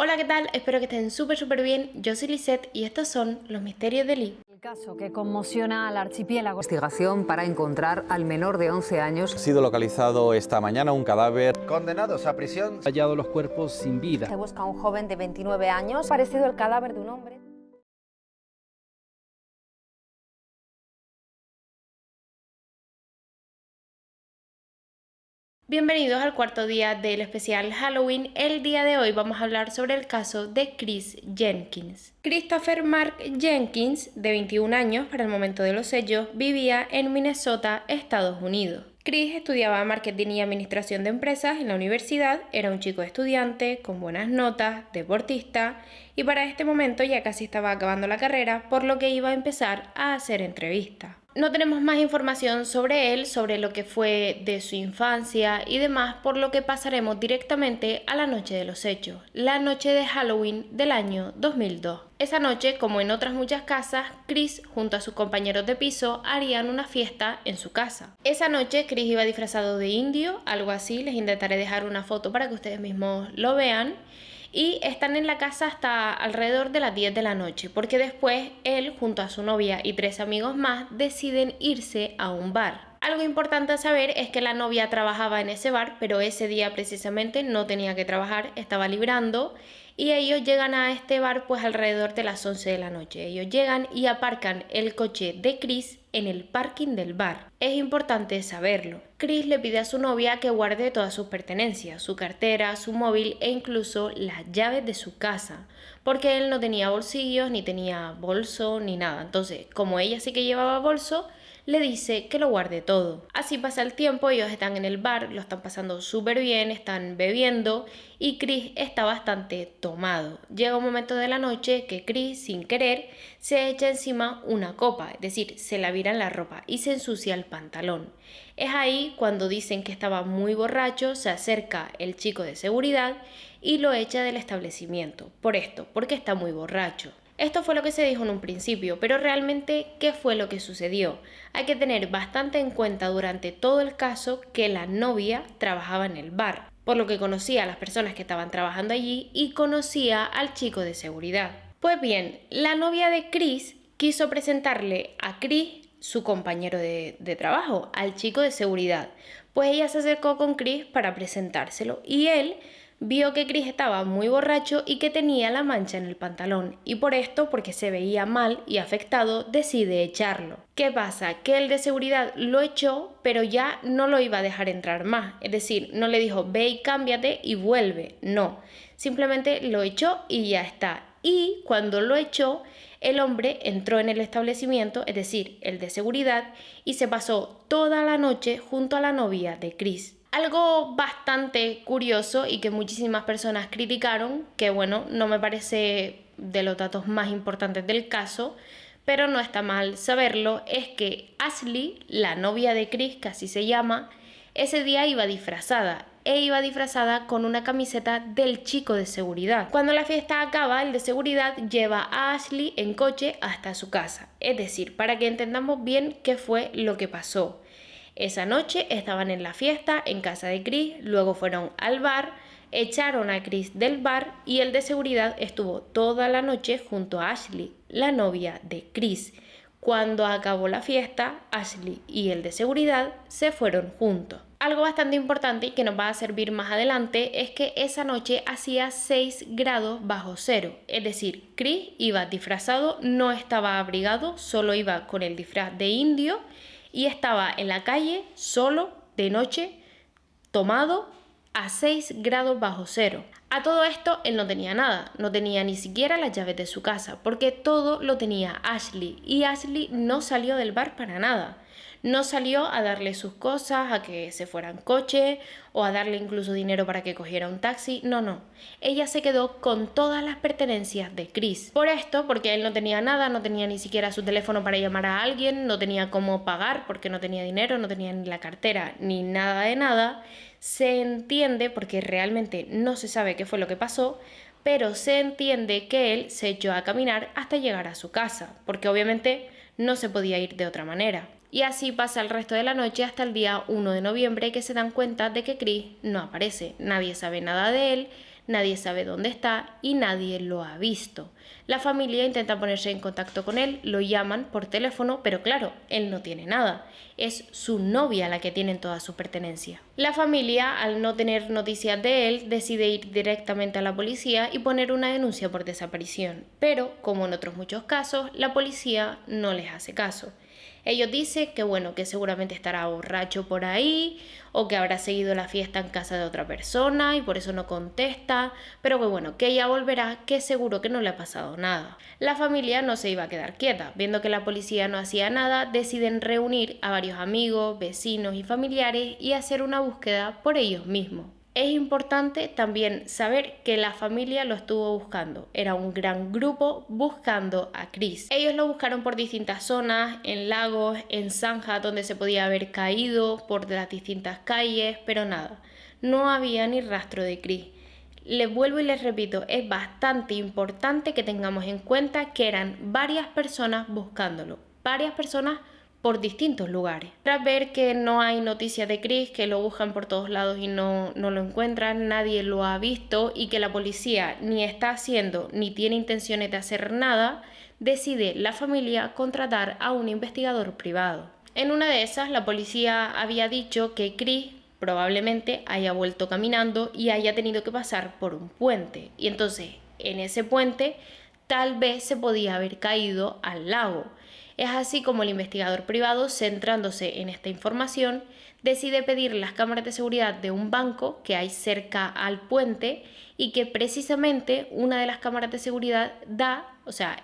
Hola, ¿qué tal? Espero que estén súper bien. Yo soy Lisette y estos son los misterios de Lee. El caso que conmociona al archipiélago. Investigación para encontrar al menor de 11 años. Ha sido localizado esta mañana un cadáver. Condenados a prisión. Hallado los cuerpos sin vida. Se busca a un joven de 29 años, parecido al cadáver de un hombre. Bienvenidos al cuarto día del especial Halloween. El día de hoy vamos a hablar sobre el caso de Chris Jenkins. Christopher Mark Jenkins, de 21 años para el momento de los hechos, vivía en Minnesota, Estados Unidos. Chris estudiaba marketing y administración de empresas en la universidad, era un chico estudiante, con buenas notas, deportista, y para este momento ya casi estaba acabando la carrera, por lo que iba a empezar a hacer entrevistas. No tenemos más información sobre él, sobre lo que fue de su infancia y demás, por lo que pasaremos directamente a la noche de los hechos, la noche de Halloween del año 2002. Esa noche, como en otras muchas casas, Chris junto a sus compañeros de piso harían una fiesta en su casa. Esa noche Chris iba disfrazado de indio, algo así, les intentaré dejar una foto para que ustedes mismos lo vean. Y están en la casa hasta alrededor de las 10 de la noche, porque después él, junto a su novia y 3 amigos más, deciden irse a un bar. Algo importante a saber es que la novia trabajaba en ese bar, pero ese día precisamente no tenía que trabajar, estaba librando, y ellos llegan a este bar pues alrededor de las 11 de la noche. Ellos llegan y aparcan el coche de Chris en el parking del bar. Es importante saberlo. Chris le pide a su novia que guarde todas sus pertenencias, su cartera, su móvil e incluso las llaves de su casa, porque él no tenía bolsillos, ni tenía bolso, ni nada. Entonces, como ella sí que llevaba bolso, le dice que lo guarde todo. Así pasa el tiempo, ellos están en el bar, lo están pasando súper bien, están bebiendo y Chris está bastante tomado. Llega un momento de la noche que Chris, sin querer, se echa encima una copa, es decir, se la vira en la ropa y se ensucia el pantalón. Es ahí cuando dicen que estaba muy borracho, se acerca el chico de seguridad y lo echa del establecimiento. Por esto, porque está muy borracho. Esto fue lo que se dijo en un principio, pero realmente, ¿qué fue lo que sucedió? Hay que tener bastante en cuenta durante todo el caso que la novia trabajaba en el bar, por lo que conocía a las personas que estaban trabajando allí y conocía al chico de seguridad. Pues bien, la novia de Chris quiso presentarle a Chris, su compañero de trabajo, al chico de seguridad. Pues ella se acercó con Chris para presentárselo y él vio que Chris estaba muy borracho y que tenía la mancha en el pantalón, y por esto, porque se veía mal y afectado, decide echarlo. ¿Qué pasa? Que el de seguridad lo echó, pero ya no lo iba a dejar entrar más. Es decir, no le dijo, ve y cámbiate y vuelve. No, simplemente lo echó y ya está. Y cuando lo echó, el hombre entró en el establecimiento, es decir, el de seguridad, y se pasó toda la noche junto a la novia de Chris. Algo bastante curioso y que muchísimas personas criticaron, que bueno, no me parece de los datos más importantes del caso, pero no está mal saberlo, es que Ashley, la novia de Chris, que así se llama, ese día iba disfrazada con una camiseta del chico de seguridad. Cuando la fiesta acaba, el de seguridad lleva a Ashley en coche hasta su casa, es decir, para que entendamos bien qué fue lo que pasó. Esa noche estaban en la fiesta en casa de Chris, luego fueron al bar, echaron a Chris del bar y el de seguridad estuvo toda la noche junto a Ashley, la novia de Chris. Cuando acabó la fiesta, Ashley y el de seguridad se fueron juntos. Algo bastante importante y que nos va a servir más adelante es que esa noche hacía 6 grados bajo cero, es decir, Chris iba disfrazado, no estaba abrigado, solo iba con el disfraz de indio y estaba en la calle solo de noche, tomado a 6 grados bajo cero. A todo esto él no tenía nada, no tenía ni siquiera las llaves de su casa, porque todo lo tenía Ashley y Ashley no salió del bar para nada. No salió a darle sus cosas, a que se fuera en coche o a darle incluso dinero para que cogiera un taxi. No. Ella se quedó con todas las pertenencias de Chris. Por esto, porque él no tenía nada, no tenía ni siquiera su teléfono para llamar a alguien, no tenía cómo pagar porque no tenía dinero, no tenía ni la cartera ni nada de nada. Se entiende, porque realmente no se sabe qué fue lo que pasó, pero se entiende que él se echó a caminar hasta llegar a su casa, porque obviamente no se podía ir de otra manera. Y así pasa el resto de la noche hasta el día 1 de noviembre que se dan cuenta de que Chris no aparece. Nadie sabe nada de él, nadie sabe dónde está y nadie lo ha visto. La familia intenta ponerse en contacto con él, lo llaman por teléfono, pero claro, él no tiene nada. Es su novia la que tiene toda su pertenencia. La familia, al no tener noticias de él, decide ir directamente a la policía y poner una denuncia por desaparición. Pero, como en otros muchos casos, la policía no les hace caso. Ellos dicen que bueno, que seguramente estará borracho por ahí o que habrá seguido la fiesta en casa de otra persona y por eso no contesta, pero que bueno, que ella volverá, que seguro que no le ha pasado nada. La familia no se iba a quedar quieta. Viendo que la policía no hacía nada, deciden reunir a varios amigos, vecinos y familiares y hacer una búsqueda por ellos mismos. Es importante también saber que la familia lo estuvo buscando. Era un gran grupo buscando a Chris. Ellos lo buscaron por distintas zonas, en lagos, en zanjas donde se podía haber caído, por las distintas calles, pero nada, no había ni rastro de Chris. Les vuelvo y les repito, es bastante importante que tengamos en cuenta que eran varias personas buscándolo, varias personas por distintos lugares. Tras ver que no hay noticias de Chris, que lo buscan por todos lados y no lo encuentran, nadie lo ha visto y que la policía ni está haciendo ni tiene intenciones de hacer nada, decide la familia contratar a un investigador privado. En una de esas, la policía había dicho que Chris probablemente haya vuelto caminando y haya tenido que pasar por un puente. Y entonces, en ese puente, tal vez se podía haber caído al lago. Es así como el investigador privado, centrándose en esta información, decide pedir las cámaras de seguridad de un banco que hay cerca al puente y que precisamente una de las cámaras de seguridad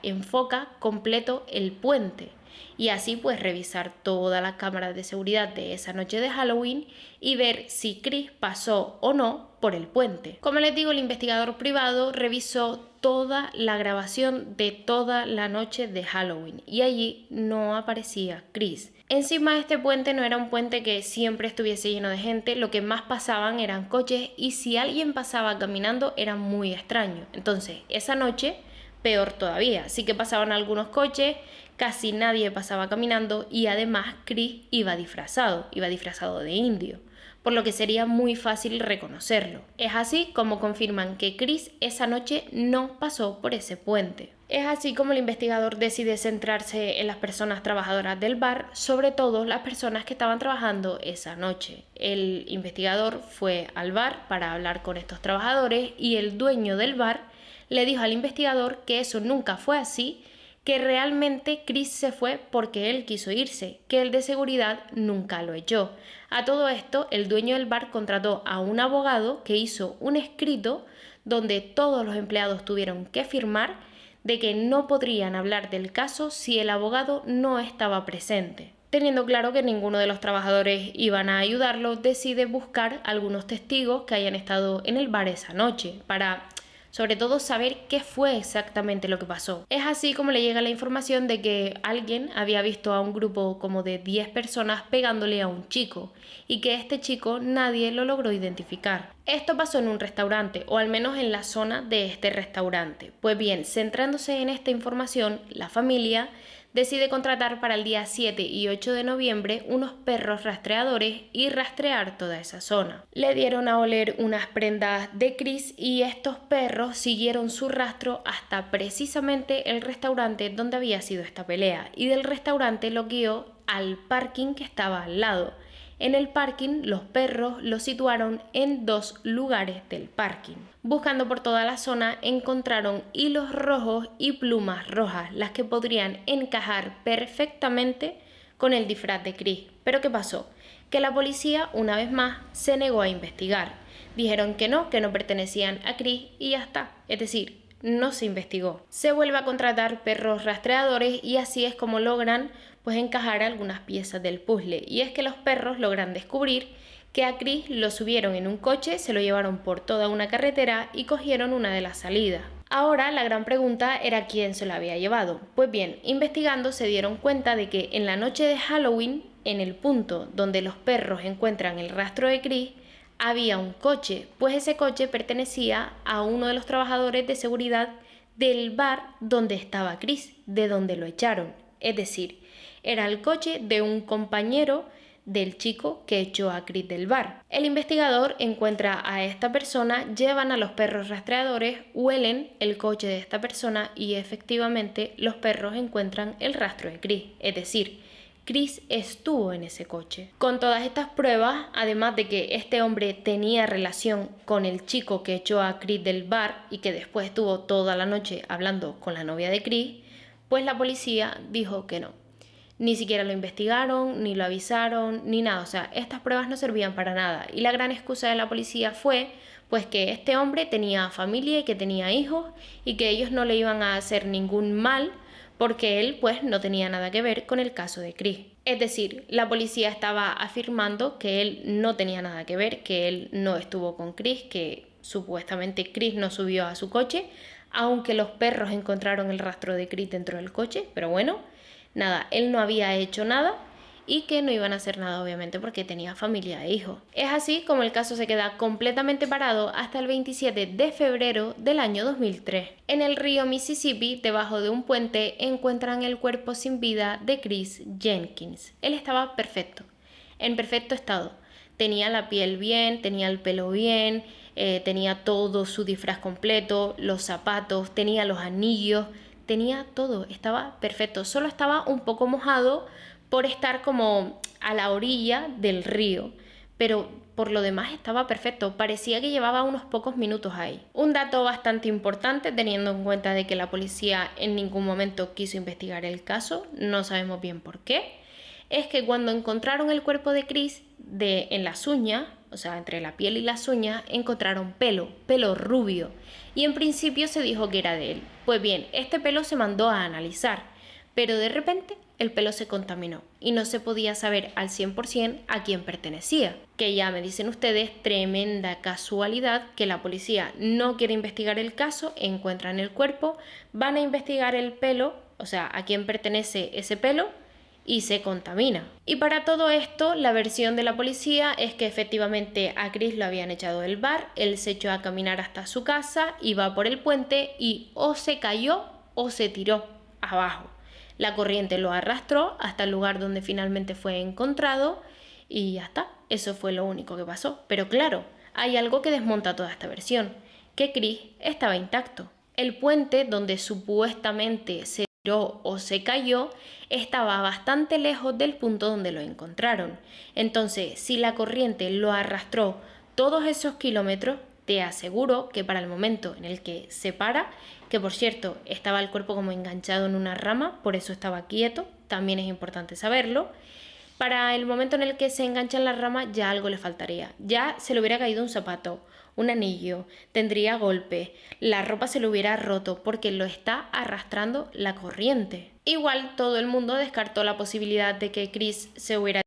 enfoca completo el puente. Y así pues revisar todas las cámaras de seguridad de esa noche de Halloween y ver si Chris pasó o no por el puente. Como les digo, el investigador privado revisó toda la grabación de toda la noche de Halloween y allí no aparecía Chris. Encima, este puente no era un puente que siempre estuviese lleno de gente, lo que más pasaban eran coches y si alguien pasaba caminando era muy extraño. Entonces, esa noche peor todavía, sí que pasaban algunos coches, casi nadie pasaba caminando y además Chris iba disfrazado de indio, por lo que sería muy fácil reconocerlo. Es así como confirman que Chris esa noche no pasó por ese puente. Es así como el investigador decide centrarse en las personas trabajadoras del bar, sobre todo las personas que estaban trabajando esa noche. El investigador fue al bar para hablar con estos trabajadores y el dueño del bar le dijo al investigador que eso nunca fue así, que realmente Chris se fue porque él quiso irse, que el de seguridad nunca lo echó. A todo esto, el dueño del bar contrató a un abogado que hizo un escrito donde todos los empleados tuvieron que firmar de que no podrían hablar del caso si el abogado no estaba presente. Teniendo claro que ninguno de los trabajadores iban a ayudarlo, decide buscar algunos testigos que hayan estado en el bar esa noche para sobre todo saber qué fue exactamente lo que pasó. Es así como le llega la información de que alguien había visto a un grupo como de 10 personas pegándole a un chico y que este chico nadie lo logró identificar. Esto pasó en un restaurante, o al menos en la zona de este restaurante. Pues bien, centrándose en esta información, la familia decide contratar para el día 7 y 8 de noviembre unos perros rastreadores y rastrear toda esa zona. Le dieron a oler unas prendas de Chris y estos perros siguieron su rastro hasta precisamente el restaurante donde había sido esta pelea y del restaurante lo guió al parking que estaba al lado. En el parking, los perros los situaron en 2 lugares del parking. Buscando por toda la zona, encontraron hilos rojos y plumas rojas, las que podrían encajar perfectamente con el disfraz de Chris. ¿Pero qué pasó? Que la policía, una vez más, se negó a investigar. Dijeron que no pertenecían a Chris y ya está. Es decir, no se investigó. Se vuelve a contratar perros rastreadores y así es como logran encajar algunas piezas del puzzle. Y es que los perros logran descubrir que a Chris lo subieron en un coche, se lo llevaron por toda una carretera y cogieron una de las salidas. Ahora la gran pregunta era quién se lo había llevado. Pues bien, investigando se dieron cuenta de que en la noche de Halloween, en el punto donde los perros encuentran el rastro de Chris, había un coche, pues ese coche pertenecía a uno de los trabajadores de seguridad del bar donde estaba Chris, de donde lo echaron. Es decir, era el coche de un compañero del chico que echó a Chris del bar. El investigador encuentra a esta persona, llevan a los perros rastreadores, huelen el coche de esta persona y efectivamente los perros encuentran el rastro de Chris, es decir, Chris estuvo en ese coche. Con todas estas pruebas, además de que este hombre tenía relación con el chico que echó a Chris del bar y que después estuvo toda la noche hablando con la novia de Chris, pues la policía dijo que no. Ni siquiera lo investigaron, ni lo avisaron, ni nada. O sea, estas pruebas no servían para nada. Y la gran excusa de la policía fue pues que este hombre tenía familia y que tenía hijos y que ellos no le iban a hacer ningún mal porque él pues no tenía nada que ver con el caso de Chris. Es decir, la policía estaba afirmando que él no tenía nada que ver, que él no estuvo con Chris, que supuestamente Chris no subió a su coche, aunque los perros encontraron el rastro de Chris dentro del coche, pero bueno, nada, él no había hecho nada y que no iban a hacer nada obviamente porque tenía familia e hijos. Es así como el caso se queda completamente parado hasta el 27 de febrero del año 2003. En el río Mississippi, debajo de un puente, encuentran el cuerpo sin vida de Chris Jenkins. Él estaba perfecto, en perfecto estado. Tenía la piel bien, tenía el pelo bien, tenía todo su disfraz completo, los zapatos, tenía los anillos, tenía todo, estaba perfecto. Solo estaba un poco mojado por estar como a la orilla del río, pero por lo demás estaba perfecto, parecía que llevaba unos pocos minutos ahí. Un dato bastante importante, teniendo en cuenta de que la policía en ningún momento quiso investigar el caso, no sabemos bien por qué, es que cuando encontraron el cuerpo de Chris en las uñas, o sea, entre la piel y las uñas, encontraron pelo rubio, y en principio se dijo que era de él. Pues bien, este pelo se mandó a analizar, pero de repente el pelo se contaminó y no se podía saber al 100% a quién pertenecía. Que ya me dicen ustedes, tremenda casualidad que la policía no quiere investigar el caso, encuentran el cuerpo, van a investigar el pelo, o sea, a quién pertenece ese pelo, y se contamina. Y para todo esto, la versión de la policía es que efectivamente a Chris lo habían echado del bar, él se echó a caminar hasta su casa, iba por el puente y o se cayó o se tiró abajo. La corriente lo arrastró hasta el lugar donde finalmente fue encontrado y ya está, eso fue lo único que pasó. Pero claro, hay algo que desmonta toda esta versión, que Chris estaba intacto. El puente donde supuestamente se tiró o se cayó estaba bastante lejos del punto donde lo encontraron. Entonces, si la corriente lo arrastró todos esos kilómetros, te aseguro que para el momento en el que se para, que por cierto estaba el cuerpo como enganchado en una rama, por eso estaba quieto, también es importante saberlo, para el momento en el que se engancha en la rama ya algo le faltaría, ya se le hubiera caído un zapato, un anillo, tendría golpes, la ropa se le hubiera roto porque lo está arrastrando la corriente. Igual todo el mundo descartó la posibilidad de que Chris se hubiera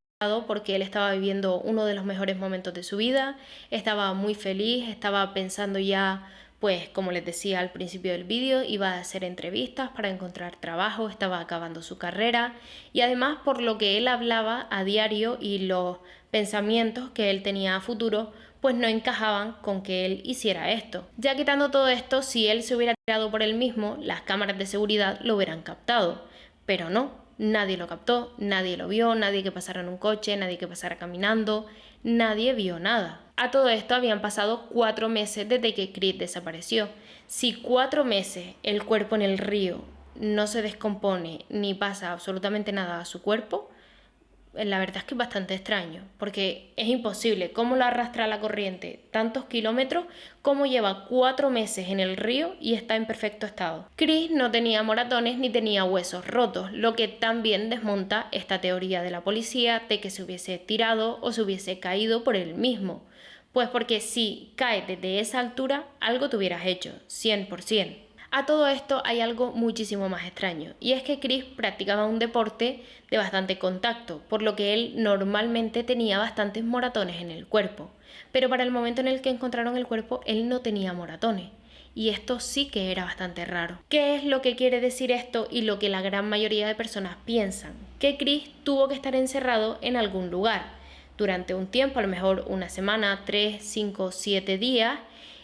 porque él estaba viviendo uno de los mejores momentos de su vida, estaba muy feliz, estaba pensando ya, pues como les decía al principio del vídeo, iba a hacer entrevistas para encontrar trabajo, estaba acabando su carrera y además por lo que él hablaba a diario y los pensamientos que él tenía a futuro, pues no encajaban con que él hiciera esto. Ya quitando todo esto, si él se hubiera tirado por él mismo, las cámaras de seguridad lo hubieran captado, pero no. Nadie lo captó, nadie lo vio, nadie que pasara en un coche, nadie que pasara caminando, nadie vio nada. A todo esto habían pasado 4 meses desde que Chris desapareció. Si 4 meses el cuerpo en el río no se descompone ni pasa absolutamente nada a su cuerpo, la verdad es que es bastante extraño, porque es imposible cómo lo arrastra la corriente tantos kilómetros, cómo lleva 4 meses en el río y está en perfecto estado. Chris no tenía moratones ni tenía huesos rotos, lo que también desmonta esta teoría de la policía de que se hubiese tirado o se hubiese caído por él mismo. Pues porque si caes desde esa altura, algo te hubieras hecho, 100%. A todo esto hay algo muchísimo más extraño, y es que Chris practicaba un deporte de bastante contacto, por lo que él normalmente tenía bastantes moratones en el cuerpo, pero para el momento en el que encontraron el cuerpo él no tenía moratones, y esto sí que era bastante raro. ¿Qué es lo que quiere decir esto y lo que la gran mayoría de personas piensan? Que Chris tuvo que estar encerrado en algún lugar durante un tiempo, a lo mejor una semana, 3, 5, 7 días,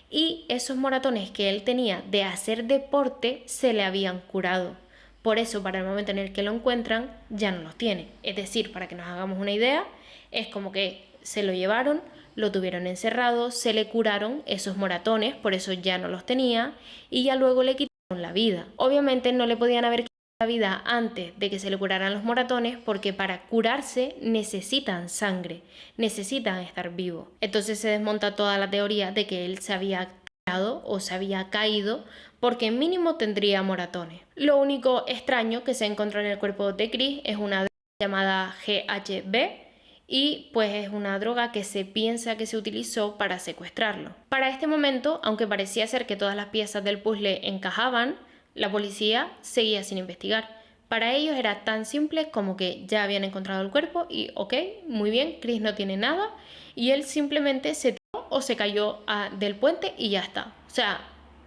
y esos moratones que él tenía de hacer deporte se le habían curado. Por eso, para el momento en el que lo encuentran, ya no los tiene. Es decir, para que nos hagamos una idea, es como que se lo llevaron, lo tuvieron encerrado, se le curaron esos moratones, por eso ya no los tenía, y ya luego le quitaron la vida. Obviamente no le podían haber quitado la vida antes de que se le curaran los moratones, porque para curarse necesitan sangre, necesitan estar vivos. Entonces se desmonta toda la teoría de que él se había tirado o se había caído, porque mínimo tendría moratones. Lo único extraño que se encontró en el cuerpo de Chris es una droga llamada GHB, y pues es una droga que se piensa que se utilizó para secuestrarlo. Para este momento, aunque parecía ser que todas las piezas del puzzle encajaban, la policía seguía sin investigar. Para ellos era tan simple como que ya habían encontrado el cuerpo y ok, muy bien, Chris no tiene nada y él simplemente se tiró o se cayó del puente y ya está. O sea,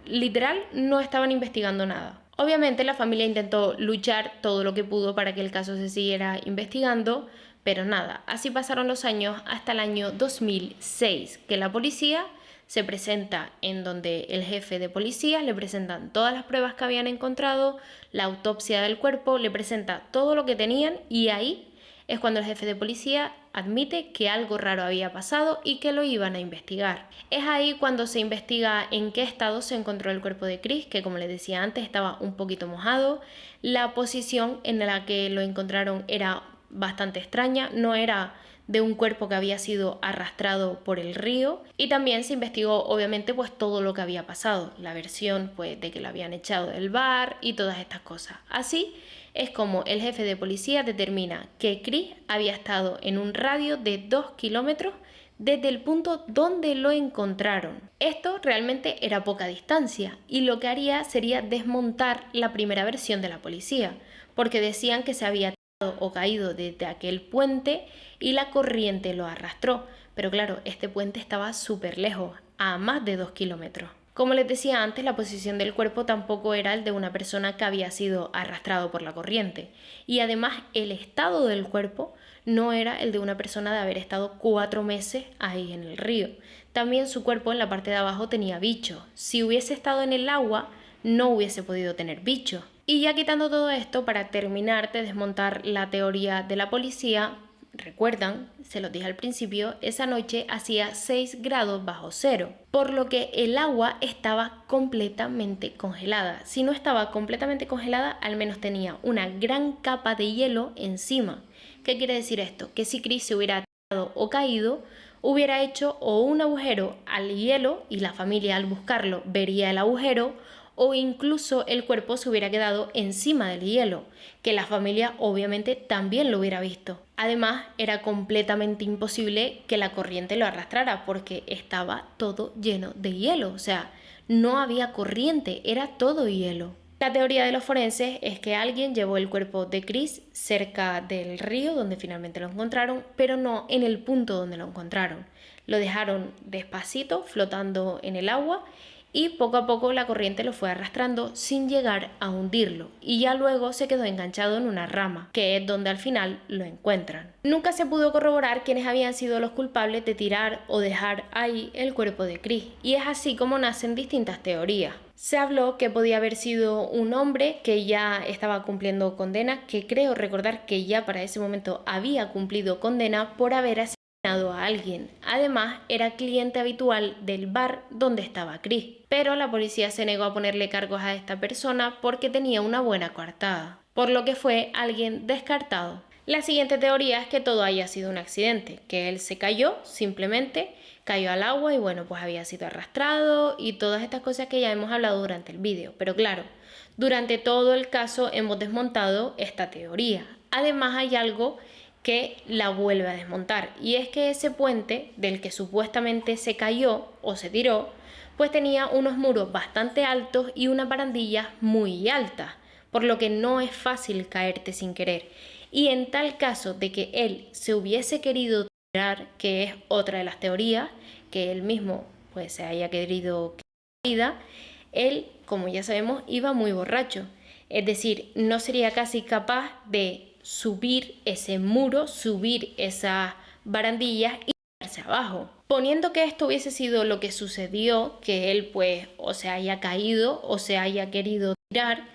literal no estaban investigando nada. Obviamente la familia intentó luchar todo lo que pudo para que el caso se siguiera investigando, pero nada, así pasaron los años hasta el año 2006, que la policía se presenta en donde el jefe de policía le presentan todas las pruebas que habían encontrado, la autopsia del cuerpo, le presenta todo lo que tenían y ahí es cuando el jefe de policía admite que algo raro había pasado y que lo iban a investigar. Es ahí cuando se investiga en qué estado se encontró el cuerpo de Chris, que como les decía antes estaba un poquito mojado, la posición en la que lo encontraron era bastante extraña, no era de un cuerpo que había sido arrastrado por el río, y también se investigó obviamente pues todo lo que había pasado, la versión pues de que lo habían echado del bar y todas estas cosas. Así es como el jefe de policía determina que Chris había estado en un radio de 2 kilómetros desde el punto donde lo encontraron. Esto realmente era poca distancia y lo que haría sería desmontar la primera versión de la policía, porque decían que se había o caído desde aquel puente y la corriente lo arrastró, pero claro, este puente estaba súper lejos, a más de 2 kilómetros. Como les decía antes, la posición del cuerpo tampoco era el de una persona que había sido arrastrado por la corriente, y además el estado del cuerpo no era el de una persona de haber estado 4 meses ahí en el río. También su cuerpo en la parte de abajo tenía bichos. Si hubiese estado en el agua, no hubiese podido tener bichos. Y ya quitando todo esto, para terminar de desmontar la teoría de la policía, recuerdan, se los dije al principio, esa noche hacía 6 grados bajo cero, por lo que el agua estaba completamente congelada. Si no estaba completamente congelada, al menos tenía una gran capa de hielo encima. ¿Qué quiere decir esto? Que si Chris se hubiera tirado o caído, hubiera hecho o un agujero al hielo y la familia al buscarlo vería el agujero, o incluso el cuerpo se hubiera quedado encima del hielo, que la familia obviamente también lo hubiera visto. Además, era completamente imposible que la corriente lo arrastrara porque estaba todo lleno de hielo, o sea, no había corriente, era todo hielo. La teoría de los forenses es que alguien llevó el cuerpo de Chris cerca del río donde finalmente lo encontraron, pero no en el punto donde lo encontraron. Lo dejaron despacito flotando en el agua y poco a poco la corriente lo fue arrastrando sin llegar a hundirlo, y ya luego se quedó enganchado en una rama, que es donde al final lo encuentran. Nunca se pudo corroborar quiénes habían sido los culpables de tirar o dejar ahí el cuerpo de Chris, y es así como nacen distintas teorías. Se habló que podía haber sido un hombre que ya estaba cumpliendo condena, que creo recordar que ya para ese momento había cumplido condena por haber asesinado a alguien. Además, era cliente habitual del bar donde estaba Chris, pero la policía se negó a ponerle cargos a esta persona porque tenía una buena coartada, por lo que fue alguien descartado. La siguiente teoría es que todo haya sido un accidente, que él se cayó, simplemente cayó al agua y bueno, pues había sido arrastrado y todas estas cosas que ya hemos hablado durante el vídeo. Pero claro, durante todo el caso hemos desmontado esta teoría. Además hay algo que la vuelve a desmontar, y es que ese puente del que supuestamente se cayó o se tiró, pues tenía unos muros bastante altos y unas barandillas muy altas, por lo que no es fácil caerte sin querer. Y en tal caso de que él se hubiese querido tirar, que es otra de las teorías, que él mismo pues se haya querido quitar la vida, él, como ya sabemos, iba muy borracho. Es decir, no sería casi capaz de subir ese muro, subir esas barandillas y tirarse abajo. Poniendo que esto hubiese sido lo que sucedió, que él pues o se haya caído o se haya querido tirar,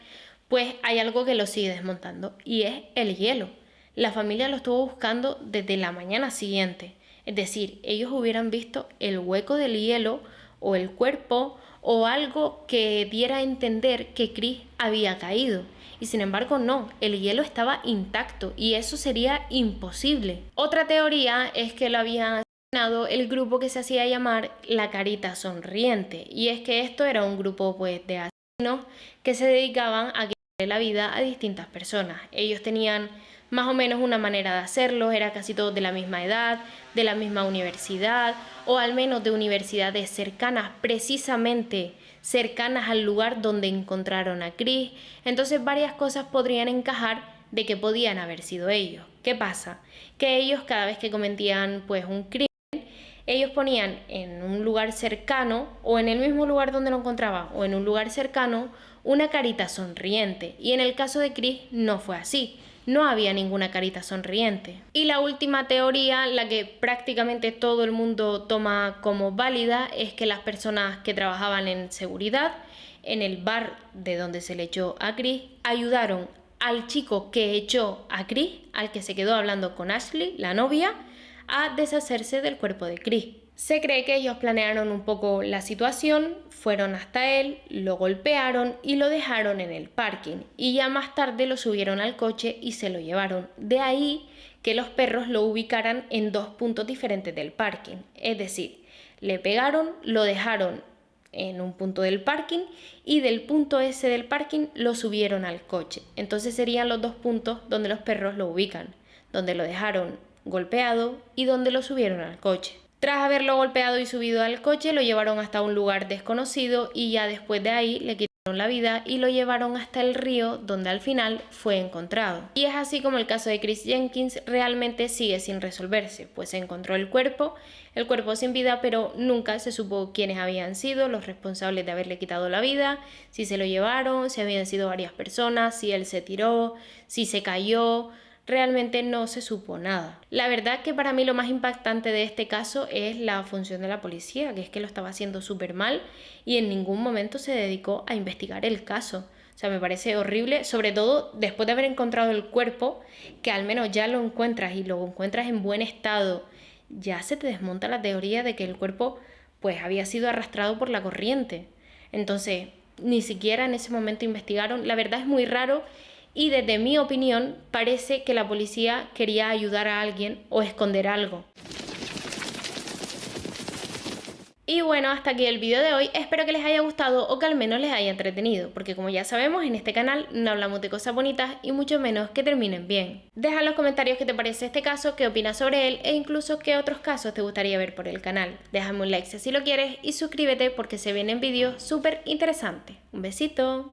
Pues hay algo que lo sigue desmontando y es el hielo. La familia lo estuvo buscando desde la mañana siguiente. Es decir, ellos hubieran visto el hueco del hielo o el cuerpo o algo que diera a entender que Chris había caído. Y sin embargo no, el hielo estaba intacto y eso sería imposible. Otra teoría es que lo había asesinado el grupo que se hacía llamar la Carita Sonriente. Y es que esto era un grupo pues de asesinos que se dedicaban a quitarle la vida a distintas personas. Ellos tenían más o menos una manera de hacerlo, era casi todos de la misma edad, de la misma universidad o al menos de universidades cercanas, precisamente cercanas al lugar donde encontraron a Chris. Entonces varias cosas podrían encajar de que podían haber sido ellos. ¿Qué pasa? Que ellos cada vez que cometían pues un crimen, ellos ponían en un lugar cercano o en el mismo lugar donde lo encontraban o en un lugar cercano una carita sonriente y en el caso de Chris no fue así. No había ninguna carita sonriente. Y la última teoría, la que prácticamente todo el mundo toma como válida, es que las personas que trabajaban en seguridad, en el bar de donde se le echó a Chris, ayudaron al chico que echó a Chris, al que se quedó hablando con Ashley, la novia, a deshacerse del cuerpo de Chris. Se cree que ellos planearon un poco la situación, fueron hasta él, lo golpearon y lo dejaron en el parking y ya más tarde lo subieron al coche y se lo llevaron. De ahí que los perros lo ubicaran en dos puntos diferentes del parking. Es decir, le pegaron, lo dejaron en un punto del parking y del punto ese del parking lo subieron al coche. Entonces serían los dos puntos donde los perros lo ubican, donde lo dejaron golpeado y donde lo subieron al coche. Tras haberlo golpeado y subido al coche, lo llevaron hasta un lugar desconocido y ya después de ahí le quitaron la vida y lo llevaron hasta el río donde al final fue encontrado. Y es así como el caso de Chris Jenkins realmente sigue sin resolverse, pues se encontró el cuerpo sin vida, pero nunca se supo quiénes habían sido los responsables de haberle quitado la vida, si se lo llevaron, si habían sido varias personas, si él se tiró, si se cayó. Realmente no se supo nada. La verdad que para mí lo más impactante de este caso es la función de la policía, que es que lo estaba haciendo súper mal y en ningún momento se dedicó a investigar el caso. O sea, me parece horrible, sobre todo después de haber encontrado el cuerpo, que al menos ya lo encuentras y lo encuentras en buen estado, ya se te desmonta la teoría de que el cuerpo pues había sido arrastrado por la corriente. Entonces, ni siquiera en ese momento investigaron. La verdad es muy raro. Y desde mi opinión, parece que la policía quería ayudar a alguien o esconder algo. Y bueno, hasta aquí el vídeo de hoy. Espero que les haya gustado o que al menos les haya entretenido, porque como ya sabemos, en este canal no hablamos de cosas bonitas y mucho menos que terminen bien. Deja en los comentarios qué te parece este caso, qué opinas sobre él e incluso qué otros casos te gustaría ver por el canal. Déjame un like si así lo quieres y suscríbete porque se vienen vídeos súper interesantes. Un besito.